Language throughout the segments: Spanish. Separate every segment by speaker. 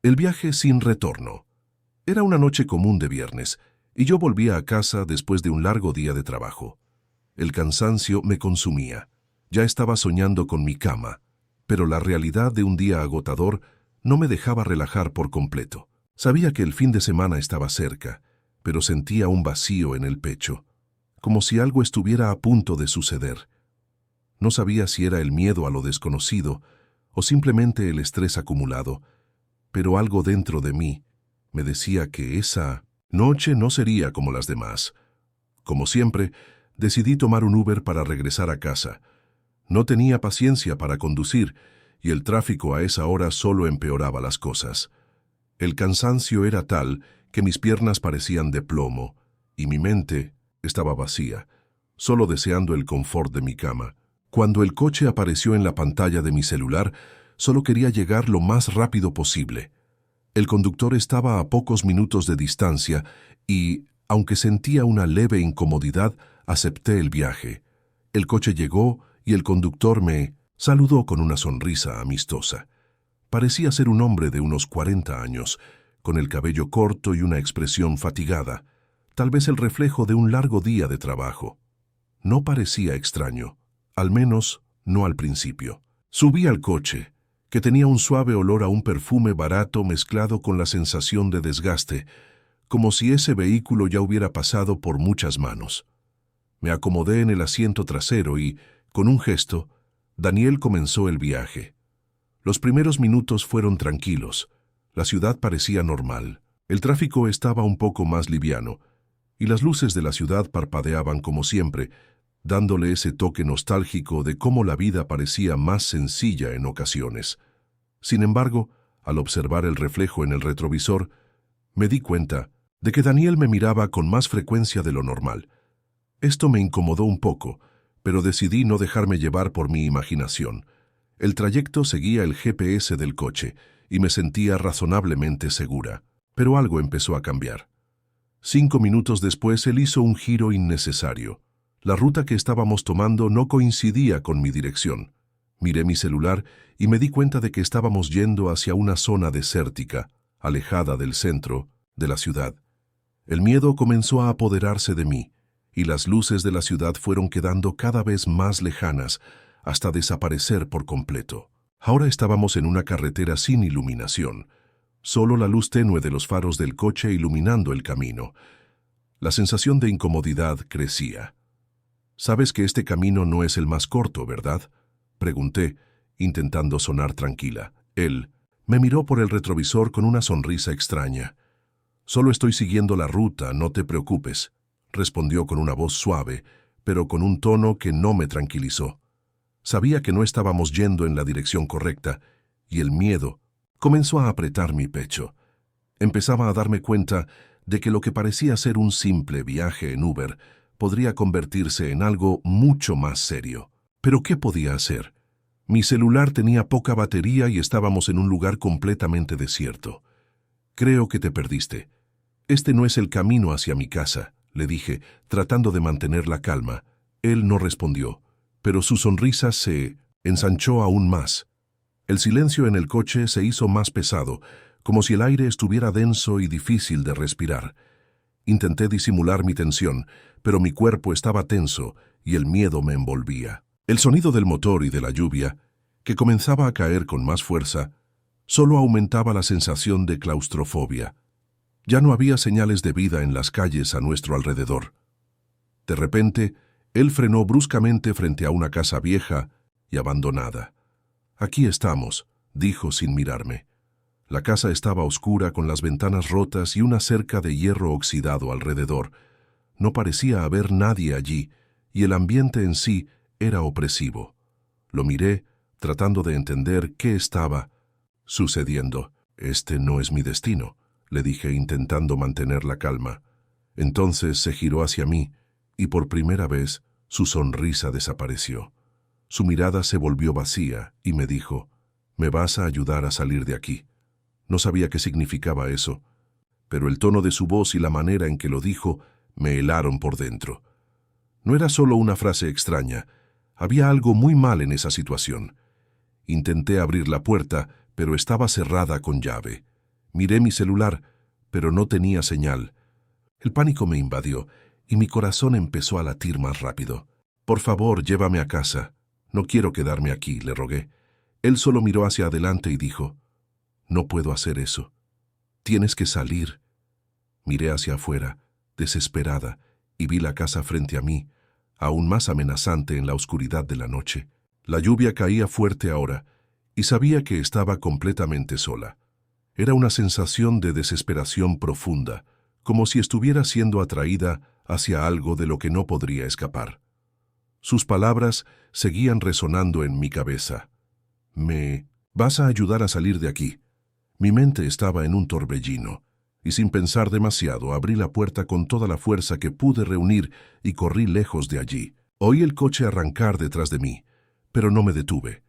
Speaker 1: El viaje sin retorno. Era una noche común de viernes, y yo volvía a casa después de un largo día de trabajo. El cansancio me consumía. Ya estaba soñando con mi cama, pero la realidad de un día agotador no me dejaba relajar por completo. Sabía que el fin de semana estaba cerca, pero sentía un vacío en el pecho, como si algo estuviera a punto de suceder. No sabía si era el miedo a lo desconocido o simplemente el estrés acumulado, pero algo dentro de mí me decía que esa noche no sería como las demás. Como siempre, decidí tomar un Uber para regresar a casa. No tenía paciencia para conducir y el tráfico a esa hora solo empeoraba las cosas. El cansancio era tal que mis piernas parecían de plomo y mi mente estaba vacía, solo deseando el confort de mi cama. Cuando el coche apareció en la pantalla de mi celular, solo quería llegar lo más rápido posible. El conductor estaba a pocos minutos de distancia y, aunque sentía una leve incomodidad, acepté el viaje. El coche llegó y el conductor me saludó con una sonrisa amistosa. Parecía ser un hombre de unos 40 años, con el cabello corto y una expresión fatigada, tal vez el reflejo de un largo día de trabajo. No parecía extraño, al menos no al principio. Subí al coche, que tenía un suave olor a un perfume barato mezclado con la sensación de desgaste, como si ese vehículo ya hubiera pasado por muchas manos. Me acomodé en el asiento trasero y, con un gesto, Daniel comenzó el viaje. Los primeros minutos fueron tranquilos. La ciudad parecía normal. El tráfico estaba un poco más liviano, y las luces de la ciudad parpadeaban como siempre, dándole ese toque nostálgico de cómo la vida parecía más sencilla en ocasiones. Sin embargo, al observar el reflejo en el retrovisor, me di cuenta de que Daniel me miraba con más frecuencia de lo normal. Esto me incomodó un poco, pero decidí no dejarme llevar por mi imaginación. El trayecto seguía el GPS del coche y me sentía razonablemente segura, pero algo empezó a cambiar. 5 minutos después él hizo un giro innecesario. La ruta que estábamos tomando no coincidía con mi dirección. Miré mi celular y me di cuenta de que estábamos yendo hacia una zona desértica, alejada del centro de la ciudad. El miedo comenzó a apoderarse de mí, y las luces de la ciudad fueron quedando cada vez más lejanas hasta desaparecer por completo. Ahora estábamos en una carretera sin iluminación, solo la luz tenue de los faros del coche iluminando el camino. La sensación de incomodidad crecía. «Sabes que este camino no es el más corto, ¿verdad?», pregunté, intentando sonar tranquila. Él me miró por el retrovisor con una sonrisa extraña. «Solo estoy siguiendo la ruta, no te preocupes», respondió con una voz suave, pero con un tono que no me tranquilizó. Sabía que no estábamos yendo en la dirección correcta, y el miedo comenzó a apretar mi pecho. Empezaba a darme cuenta de que lo que parecía ser un simple viaje en Uber podría convertirse en algo mucho más serio. ¿Pero qué podía hacer? Mi celular tenía poca batería y estábamos en un lugar completamente desierto. «Creo que te perdiste. Este no es el camino hacia mi casa», le dije, tratando de mantener la calma. Él no respondió, pero su sonrisa se ensanchó aún más. El silencio en el coche se hizo más pesado, como si el aire estuviera denso y difícil de respirar. Intenté disimular mi tensión, pero mi cuerpo estaba tenso y el miedo me envolvía. El sonido del motor y de la lluvia, que comenzaba a caer con más fuerza, solo aumentaba la sensación de claustrofobia. Ya no había señales de vida en las calles a nuestro alrededor. De repente, él frenó bruscamente frente a una casa vieja y abandonada. «Aquí estamos», dijo sin mirarme. La casa estaba oscura con las ventanas rotas y una cerca de hierro oxidado alrededor. No parecía haber nadie allí, y el ambiente en sí era opresivo. Lo miré, tratando de entender qué estaba sucediendo. «Este no es mi destino», le dije intentando mantener la calma. Entonces se giró hacia mí, y por primera vez su sonrisa desapareció. Su mirada se volvió vacía y me dijo: «¿Me vas a ayudar a salir de aquí?». No sabía qué significaba eso, pero el tono de su voz y la manera en que lo dijo me helaron por dentro. No era solo una frase extraña, había algo muy mal en esa situación. Intenté abrir la puerta, pero estaba cerrada con llave. Miré mi celular, pero no tenía señal. El pánico me invadió y mi corazón empezó a latir más rápido. «Por favor, llévame a casa. No quiero quedarme aquí», le rogué. Él solo miró hacia adelante y dijo, «No puedo hacer eso. Tienes que salir». Miré hacia afuera, desesperada, y vi la casa frente a mí, aún más amenazante en la oscuridad de la noche. La lluvia caía fuerte ahora, y sabía que estaba completamente sola. Era una sensación de desesperación profunda, como si estuviera siendo atraída hacia algo de lo que no podría escapar. Sus palabras seguían resonando en mi cabeza. «¿Vas a ayudar a salir de aquí?» Mi mente estaba en un torbellino, y sin pensar demasiado abrí la puerta con toda la fuerza que pude reunir y corrí lejos de allí. Oí el coche arrancar detrás de mí, pero no me detuve.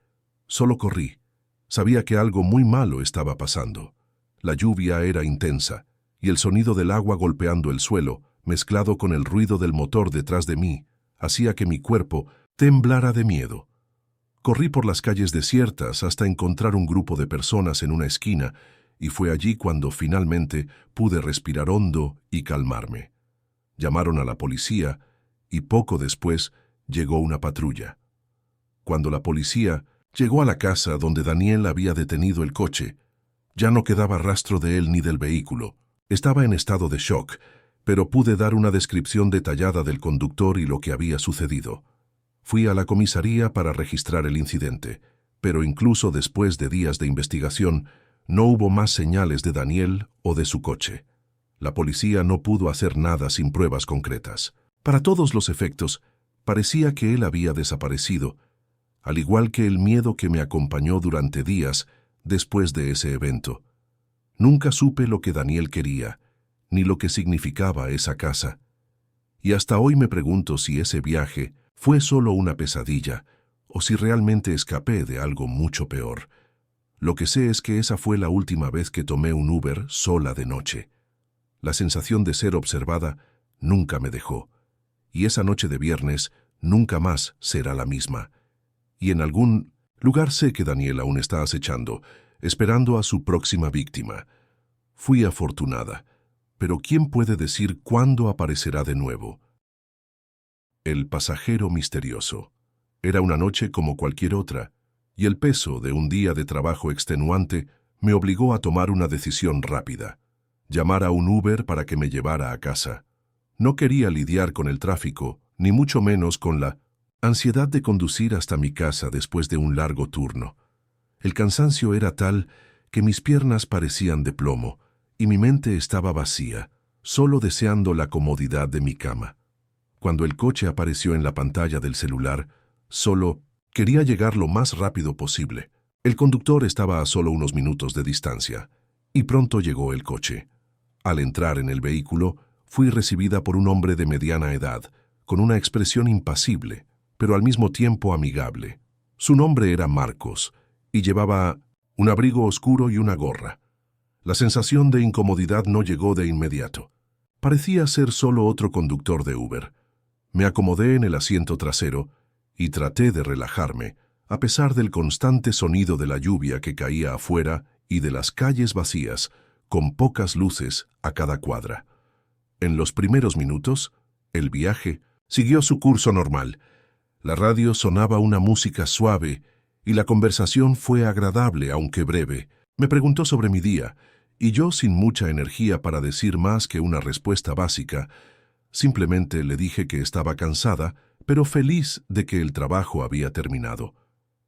Speaker 1: Solo corrí. Sabía que algo muy malo estaba pasando. La lluvia era intensa, y el sonido del agua golpeando el suelo, mezclado con el ruido del motor detrás de mí, hacía que mi cuerpo temblara de miedo. Corrí por las calles desiertas hasta encontrar un grupo de personas en una esquina, y fue allí cuando finalmente pude respirar hondo y calmarme. Llamaron a la policía, y poco después llegó una patrulla. Cuando la policía llegó a la casa donde Daniel había detenido el coche, ya no quedaba rastro de él ni del vehículo. Estaba en estado de shock, pero pude dar una descripción detallada del conductor y lo que había sucedido. Fui a la comisaría para registrar el incidente, pero incluso después de días de investigación, no hubo más señales de Daniel o de su coche. La policía no pudo hacer nada sin pruebas concretas. Para todos los efectos, parecía que él había desaparecido, al igual que el miedo que me acompañó durante días después de ese evento. Nunca supe lo que Daniel quería, ni lo que significaba esa casa. Y hasta hoy me pregunto si ese viaje fue solo una pesadilla, o si realmente escapé de algo mucho peor. Lo que sé es que esa fue la última vez que tomé un Uber sola de noche. La sensación de ser observada nunca me dejó, y esa noche de viernes nunca más será la misma. Y en algún lugar sé que Daniel aún está acechando, esperando a su próxima víctima. Fui afortunada, pero ¿quién puede decir cuándo aparecerá de nuevo? El pasajero misterioso. Era una noche como cualquier otra, y el peso de un día de trabajo extenuante me obligó a tomar una decisión rápida: llamar a un Uber para que me llevara a casa. No quería lidiar con el tráfico, ni mucho menos con la ansiedad de conducir hasta mi casa después de un largo turno. El cansancio era tal que mis piernas parecían de plomo, y mi mente estaba vacía, solo deseando la comodidad de mi cama. Cuando el coche apareció en la pantalla del celular, solo quería llegar lo más rápido posible. El conductor estaba a solo unos minutos de distancia, y pronto llegó el coche. Al entrar en el vehículo, fui recibida por un hombre de mediana edad, con una expresión impasible, pero al mismo tiempo amigable. Su nombre era Marcos, y llevaba un abrigo oscuro y una gorra. La sensación de incomodidad no llegó de inmediato. Parecía ser solo otro conductor de Uber. Me acomodé en el asiento trasero y traté de relajarme, a pesar del constante sonido de la lluvia que caía afuera y de las calles vacías, con pocas luces a cada cuadra. En los primeros minutos, el viaje siguió su curso normal. La radio sonaba una música suave y la conversación fue agradable, aunque breve. Me preguntó sobre mi día, y yo, sin mucha energía para decir más que una respuesta básica, simplemente le dije que estaba cansada, pero feliz de que el trabajo había terminado.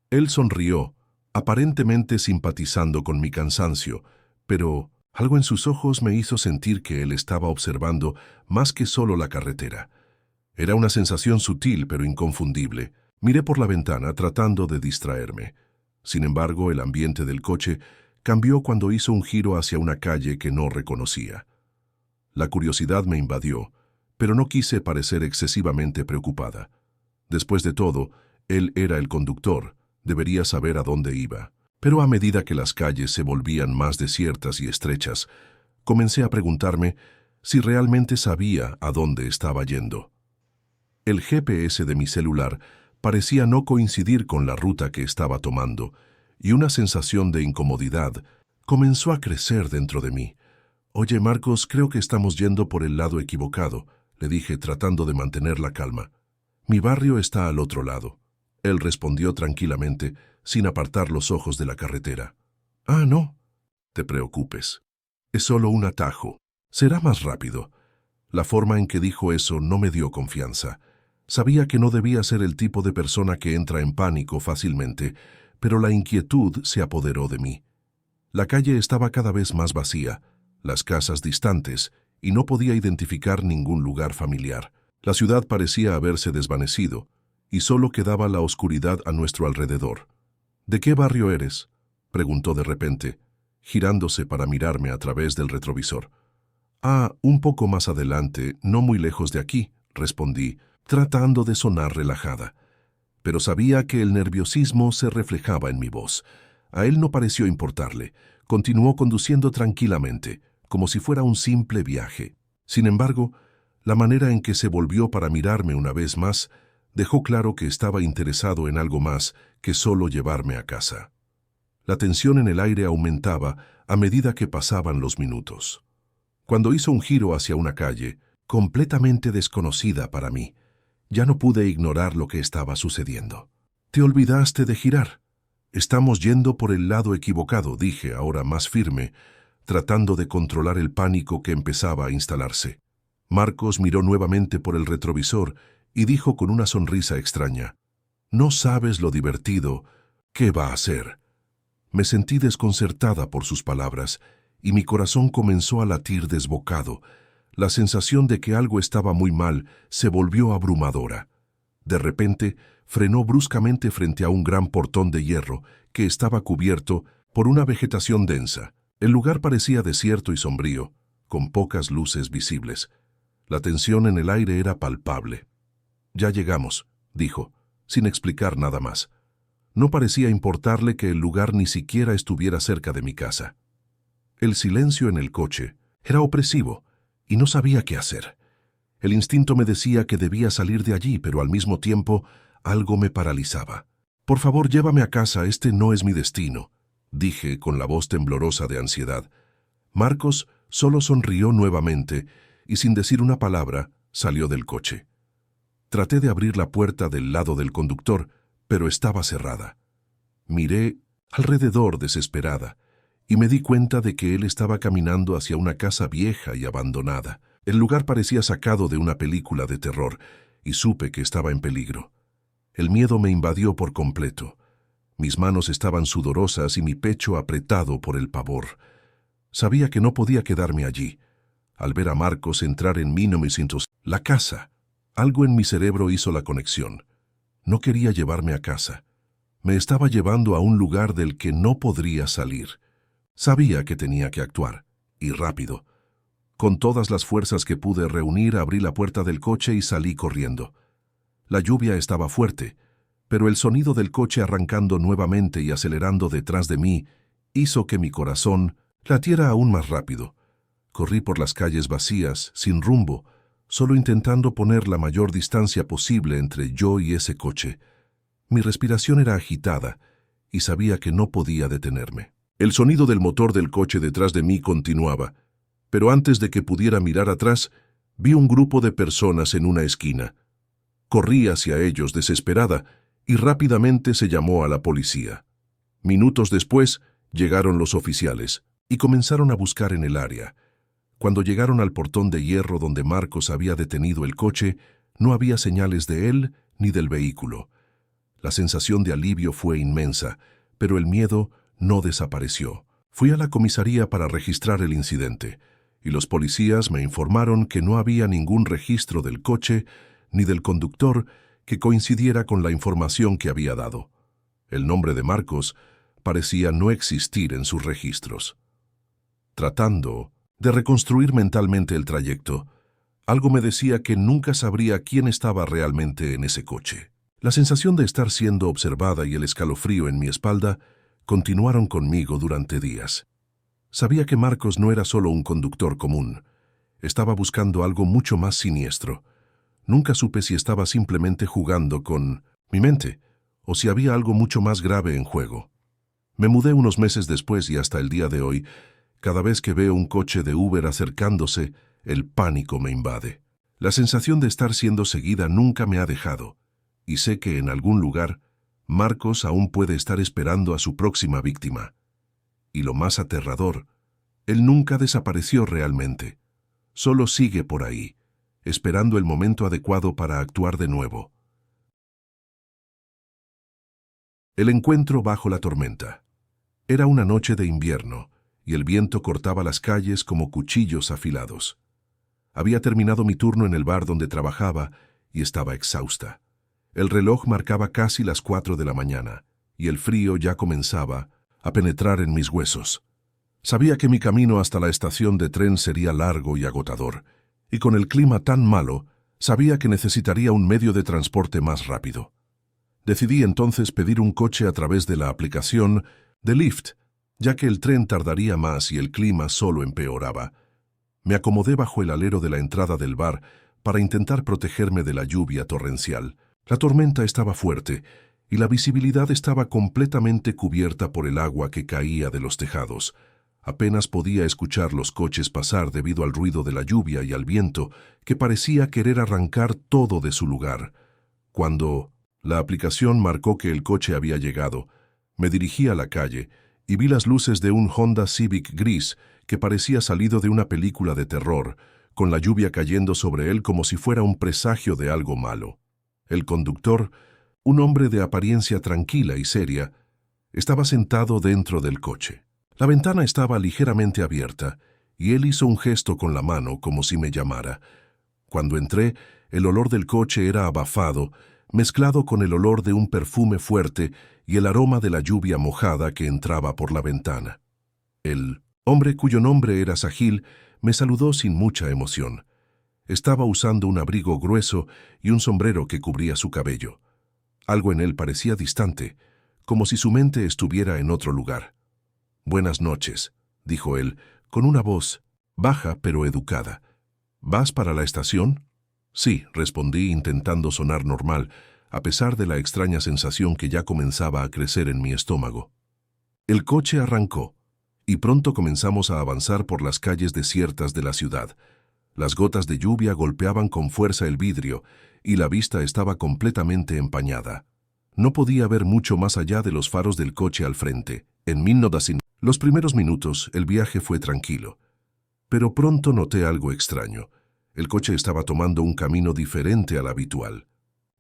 Speaker 1: Él sonrió, aparentemente simpatizando con mi cansancio, pero algo en sus ojos me hizo sentir que él estaba observando más que solo la carretera. Era una sensación sutil pero inconfundible. Miré por la ventana tratando de distraerme. Sin embargo, el ambiente del coche cambió cuando hizo un giro hacia una calle que no reconocía. La curiosidad me invadió, pero no quise parecer excesivamente preocupada. Después de todo, él era el conductor, debería saber a dónde iba. Pero a medida que las calles se volvían más desiertas y estrechas, comencé a preguntarme si realmente sabía a dónde estaba yendo. El GPS de mi celular parecía no coincidir con la ruta que estaba tomando, y una sensación de incomodidad comenzó a crecer dentro de mí. «Oye, Marcos, creo que estamos yendo por el lado equivocado», le dije tratando de mantener la calma. «Mi barrio está al otro lado». Él respondió tranquilamente, sin apartar los ojos de la carretera. «Ah, no te preocupes. Es solo un atajo. Será más rápido». La forma en que dijo eso no me dio confianza. Sabía que no debía ser el tipo de persona que entra en pánico fácilmente, pero la inquietud se apoderó de mí. La calle estaba cada vez más vacía, las casas distantes, y no podía identificar ningún lugar familiar. La ciudad parecía haberse desvanecido, y solo quedaba la oscuridad a nuestro alrededor. «¿De qué barrio eres?», preguntó de repente, girándose para mirarme a través del retrovisor. «Ah, un poco más adelante, no muy lejos de aquí», respondí, tratando de sonar relajada. Pero sabía que el nerviosismo se reflejaba en mi voz. A él no pareció importarle. Continuó conduciendo tranquilamente, como si fuera un simple viaje. Sin embargo, la manera en que se volvió para mirarme una vez más dejó claro que estaba interesado en algo más que solo llevarme a casa. La tensión en el aire aumentaba a medida que pasaban los minutos. Cuando hizo un giro hacia una calle, completamente desconocida para mí, ya no pude ignorar lo que estaba sucediendo. «Te olvidaste de girar. Estamos yendo por el lado equivocado», dije ahora más firme, tratando de controlar el pánico que empezaba a instalarse. Marcos miró nuevamente por el retrovisor y dijo con una sonrisa extraña: «No sabes lo divertido que va a ser». Me sentí desconcertada por sus palabras y mi corazón comenzó a latir desbocado. La sensación de que algo estaba muy mal se volvió abrumadora. De repente, frenó bruscamente frente a un gran portón de hierro que estaba cubierto por una vegetación densa. El lugar parecía desierto y sombrío, con pocas luces visibles. La tensión en el aire era palpable. «Ya llegamos», dijo, sin explicar nada más. No parecía importarle que el lugar ni siquiera estuviera cerca de mi casa. El silencio en el coche era opresivo y no sabía qué hacer. El instinto me decía que debía salir de allí, pero al mismo tiempo algo me paralizaba. «Por favor, llévame a casa, este no es mi destino», dije con la voz temblorosa de ansiedad. Marcos solo sonrió nuevamente y sin decir una palabra salió del coche. Traté de abrir la puerta del lado del conductor, pero estaba cerrada. Miré alrededor desesperada y me di cuenta de que él estaba caminando hacia una casa vieja y abandonada. El lugar parecía sacado de una película de terror y supe que estaba en peligro. El miedo me invadió por completo. Mis manos estaban sudorosas y mi pecho apretado por el pavor. Sabía que no podía quedarme allí. Al ver a Marcos entrar en 1900, la casa, algo en mi cerebro hizo la conexión. No quería llevarme a casa. Me estaba llevando a un lugar del que no podría salir. Sabía que tenía que actuar, y rápido. Con todas las fuerzas que pude reunir, abrí la puerta del coche y salí corriendo. La lluvia estaba fuerte, pero el sonido del coche arrancando nuevamente y acelerando detrás de mí hizo que mi corazón latiera aún más rápido. Corrí por las calles vacías, sin rumbo, solo intentando poner la mayor distancia posible entre yo y ese coche. Mi respiración era agitada y sabía que no podía detenerme. El sonido del motor del coche detrás de mí continuaba, pero antes de que pudiera mirar atrás, vi un grupo de personas en una esquina. Corrí hacia ellos desesperada y rápidamente se llamó a la policía. Minutos después, llegaron los oficiales y comenzaron a buscar en el área. Cuando llegaron al portón de hierro donde Marcos había detenido el coche, no había señales de él ni del vehículo. La sensación de alivio fue inmensa, pero el miedo no desapareció. Fui a la comisaría para registrar el incidente, y los policías me informaron que no había ningún registro del coche ni del conductor que coincidiera con la información que había dado. El nombre de Marcos parecía no existir en sus registros. Tratando de reconstruir mentalmente el trayecto, algo me decía que nunca sabría quién estaba realmente en ese coche. La sensación de estar siendo observada y el escalofrío en mi espalda continuaron conmigo durante días. Sabía que Marcos no era solo un conductor común. Estaba buscando algo mucho más siniestro. Nunca supe si estaba simplemente jugando con mi mente o si había algo mucho más grave en juego. Me mudé unos meses después y hasta el día de hoy, cada vez que veo un coche de Uber acercándose, el pánico me invade. La sensación de estar siendo seguida nunca me ha dejado, y sé que en algún lugar, Marcos aún puede estar esperando a su próxima víctima. Y lo más aterrador, él nunca desapareció realmente. Solo sigue por ahí, esperando el momento adecuado para actuar de nuevo. El encuentro bajo la tormenta. Era una noche de invierno, y el viento cortaba las calles como cuchillos afilados. Había terminado mi turno en el bar donde trabajaba y estaba exhausta. El reloj marcaba casi las 4 de la mañana, y el frío ya comenzaba a penetrar en mis huesos. Sabía que mi camino hasta la estación de tren sería largo y agotador, y con el clima tan malo, sabía que necesitaría un medio de transporte más rápido. Decidí entonces pedir un coche a través de la aplicación de Lyft, ya que el tren tardaría más y el clima solo empeoraba. Me acomodé bajo el alero de la entrada del bar para intentar protegerme de la lluvia torrencial. La tormenta estaba fuerte y la visibilidad estaba completamente cubierta por el agua que caía de los tejados. Apenas podía escuchar los coches pasar debido al ruido de la lluvia y al viento que parecía querer arrancar todo de su lugar. Cuando la aplicación marcó que el coche había llegado, me dirigí a la calle y vi las luces de un Honda Civic gris que parecía salido de una película de terror, con la lluvia cayendo sobre él como si fuera un presagio de algo malo. El conductor, un hombre de apariencia tranquila y seria, estaba sentado dentro del coche. La ventana estaba ligeramente abierta, y él hizo un gesto con la mano como si me llamara. Cuando entré, el olor del coche era abafado, mezclado con el olor de un perfume fuerte y el aroma de la lluvia mojada que entraba por la ventana. El hombre, cuyo nombre era Sahil, me saludó sin mucha emoción. Estaba usando un abrigo grueso y un sombrero que cubría su cabello. Algo en él parecía distante, como si su mente estuviera en otro lugar. «Buenas noches», dijo él, con una voz baja pero educada. «¿Vas para la estación?» «Sí», respondí intentando sonar normal, a pesar de la extraña sensación que ya comenzaba a crecer en mi estómago. El coche arrancó, y pronto comenzamos a avanzar por las calles desiertas de la ciudad. Las gotas de lluvia golpeaban con fuerza el vidrio, y la vista estaba completamente empañada. No podía ver mucho más allá de los faros del coche al frente. En los primeros minutos el viaje fue tranquilo, pero pronto noté algo extraño. El coche estaba tomando un camino diferente al habitual.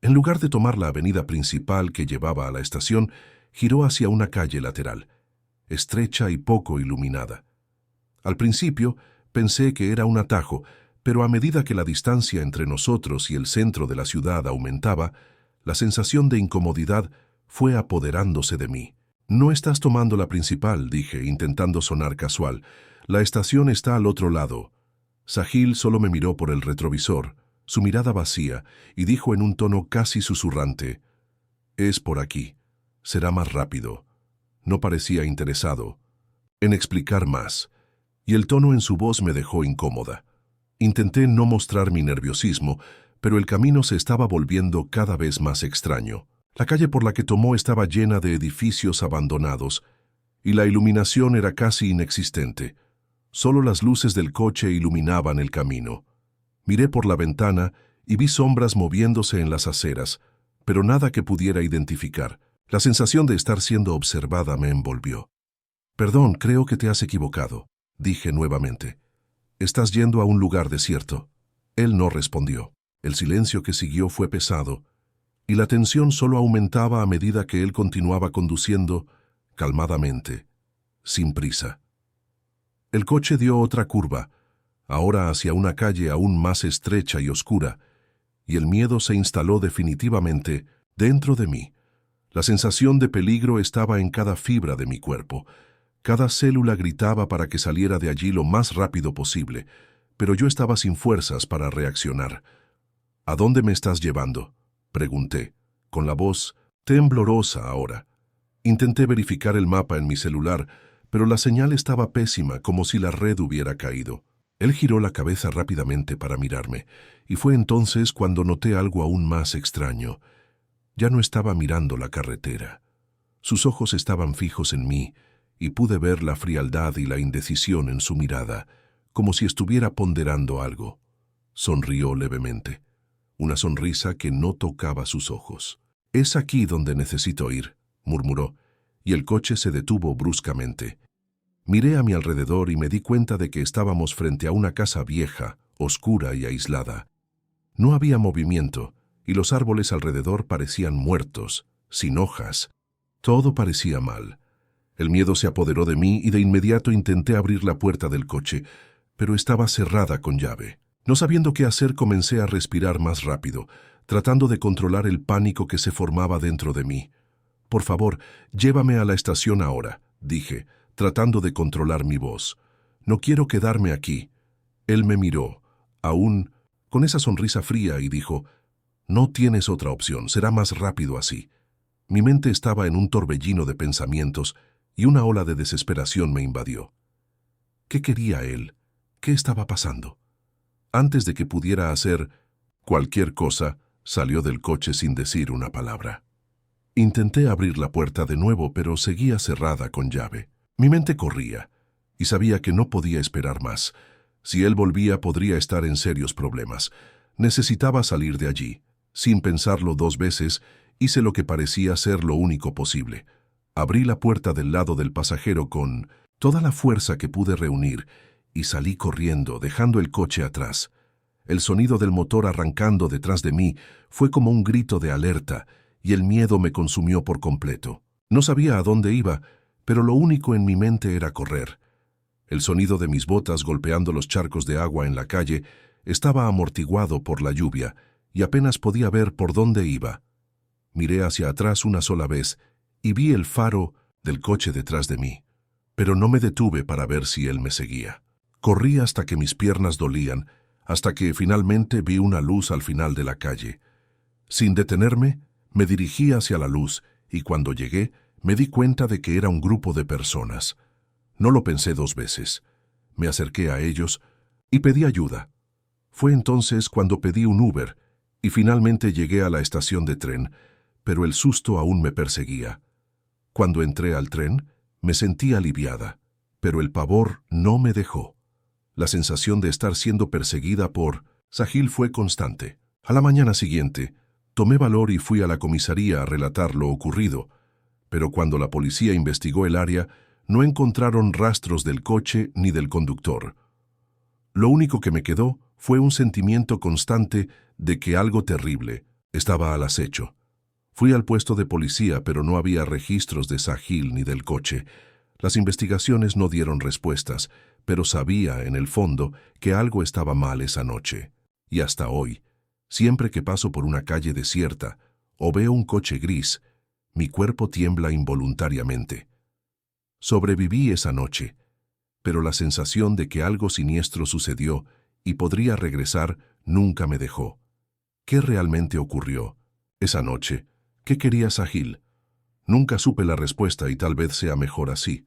Speaker 1: En lugar de tomar la avenida principal que llevaba a la estación, giró hacia una calle lateral, estrecha y poco iluminada. Al principio pensé que era un atajo, pero a medida que la distancia entre nosotros y el centro de la ciudad aumentaba, la sensación de incomodidad fue apoderándose de mí. «No estás tomando la principal», dije, intentando sonar casual. «La estación está al otro lado». Sahil solo me miró por el retrovisor, su mirada vacía, y dijo en un tono casi susurrante: «Es por aquí. Será más rápido». No parecía interesado en explicar más, y el tono en su voz me dejó incómoda. Intenté no mostrar mi nerviosismo, pero el camino se estaba volviendo cada vez más extraño. La calle por la que tomó estaba llena de edificios abandonados, y la iluminación era casi inexistente. Solo las luces del coche iluminaban el camino. Miré por la ventana y vi sombras moviéndose en las aceras, pero nada que pudiera identificar. La sensación de estar siendo observada me envolvió. «Perdón, creo que te has equivocado», dije nuevamente. «Estás yendo a un lugar desierto». Él no respondió. El silencio que siguió fue pesado, y la tensión solo aumentaba a medida que él continuaba conduciendo calmadamente, sin prisa. El coche dio otra curva, ahora hacia una calle aún más estrecha y oscura, y el miedo se instaló definitivamente dentro de mí. La sensación de peligro estaba en cada fibra de mi cuerpo. Cada célula gritaba para que saliera de allí lo más rápido posible, pero yo estaba sin fuerzas para reaccionar. «¿A dónde me estás llevando?», pregunté, con la voz temblorosa ahora. Intenté verificar el mapa en mi celular, pero la señal estaba pésima, como si la red hubiera caído. Él giró la cabeza rápidamente para mirarme, y fue entonces cuando noté algo aún más extraño. Ya no estaba mirando la carretera. Sus ojos estaban fijos en mí, y pude ver la frialdad y la indecisión en su mirada, como si estuviera ponderando algo. Sonrió levemente, una sonrisa que no tocaba sus ojos. «Es aquí donde necesito ir», murmuró, y el coche se detuvo bruscamente. Miré a mi alrededor y me di cuenta de que estábamos frente a una casa vieja, oscura y aislada. No había movimiento, y los árboles alrededor parecían muertos, sin hojas. Todo parecía mal. El miedo se apoderó de mí y de inmediato intenté abrir la puerta del coche, pero estaba cerrada con llave. No sabiendo qué hacer, comencé a respirar más rápido, tratando de controlar el pánico que se formaba dentro de mí. «Por favor, llévame a la estación ahora», dije, tratando de controlar mi voz. «No quiero quedarme aquí». Él me miró, aún con esa sonrisa fría, y dijo: «No tienes otra opción, será más rápido así». Mi mente estaba en un torbellino de pensamientos y una ola de desesperación me invadió. ¿Qué quería él? ¿Qué estaba pasando? Antes de que pudiera hacer cualquier cosa, salió del coche sin decir una palabra. Intenté abrir la puerta de nuevo, pero seguía cerrada con llave. Mi mente corría, y sabía que no podía esperar más. Si él volvía, podría estar en serios problemas. Necesitaba salir de allí. Sin pensarlo 2 veces, hice lo que parecía ser lo único posible. Abrí la puerta del lado del pasajero con toda la fuerza que pude reunir y salí corriendo, dejando el coche atrás. El sonido del motor arrancando detrás de mí fue como un grito de alerta, y el miedo me consumió por completo. No sabía a dónde iba, pero lo único en mi mente era correr. El sonido de mis botas golpeando los charcos de agua en la calle estaba amortiguado por la lluvia, y apenas podía ver por dónde iba. Miré hacia atrás una sola vez y vi el faro del coche detrás de mí, pero no me detuve para ver si él me seguía. Corrí hasta que mis piernas dolían, hasta que finalmente vi una luz al final de la calle. Sin detenerme, me dirigí hacia la luz, y cuando llegué, me di cuenta de que era un grupo de personas. No lo pensé 2 veces. Me acerqué a ellos y pedí ayuda. Fue entonces cuando pedí un Uber, y finalmente llegué a la estación de tren, pero el susto aún me perseguía. Cuando entré al tren, me sentí aliviada, pero el pavor no me dejó. La sensación de estar siendo perseguida por Sahil fue constante. A la mañana siguiente, tomé valor y fui a la comisaría a relatar lo ocurrido, pero cuando la policía investigó el área, no encontraron rastros del coche ni del conductor. Lo único que me quedó fue un sentimiento constante de que algo terrible estaba al acecho. Fui al puesto de policía, pero no había registros de Sahil ni del coche. Las investigaciones no dieron respuestas, pero sabía, en el fondo, que algo estaba mal esa noche. Y hasta hoy, siempre que paso por una calle desierta o veo un coche gris, mi cuerpo tiembla involuntariamente. Sobreviví esa noche, pero la sensación de que algo siniestro sucedió y podría regresar nunca me dejó. ¿Qué realmente ocurrió esa noche? ¿Qué quería Sahil? Nunca supe la respuesta y tal vez sea mejor así.